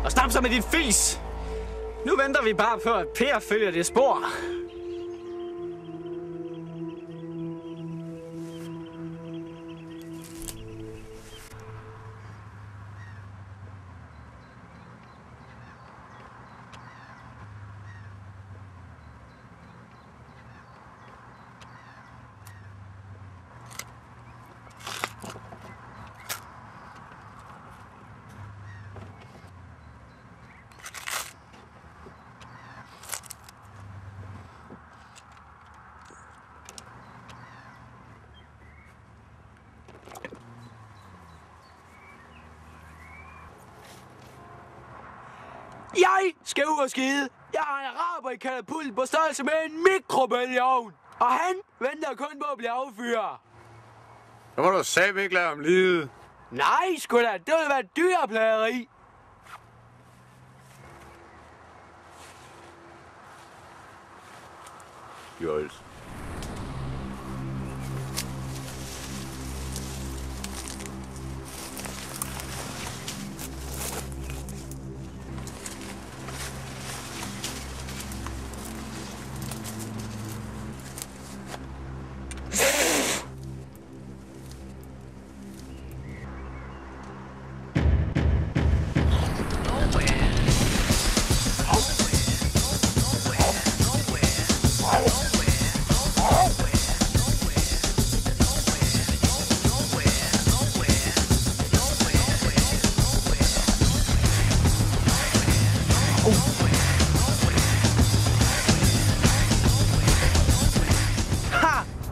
Og stop så med din fis! Nu venter vi bare på, at Per følger det spor. Jeg skal ud og skide. Jeg har en araber i katapult på størrelse med en mikrobølgeovn. Og han venter kun på at blive affyret. Så må du satme ikke lade ham lide. Nej, sgu da. Det ville være dyreplageri. Jols.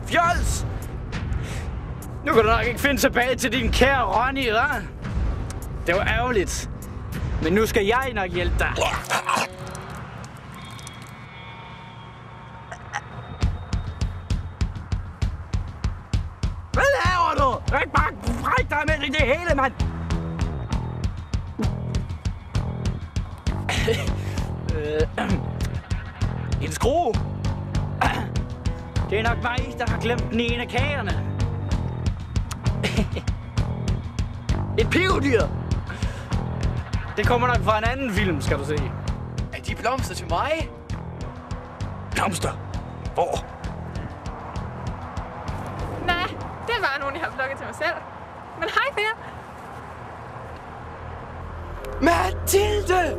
Fjols! Nu kan du nok ikke finde tilbage til din kære Ronny, hva'? Det var ærgerligt. Men nu skal jeg nok hjælpe dig. Hvad laver du? Jeg kan bare brække dig med det hele, mand! En skrue. Det er nok mig, der har glemt den ene af kagerne. Et pivdyr. Det kommer nok fra en anden film, skal du se. Er de blomster til mig? Blomster? Hvor? Nej, det var nogen, jeg har plukket til mig selv. Men hej, Per. Mathilde!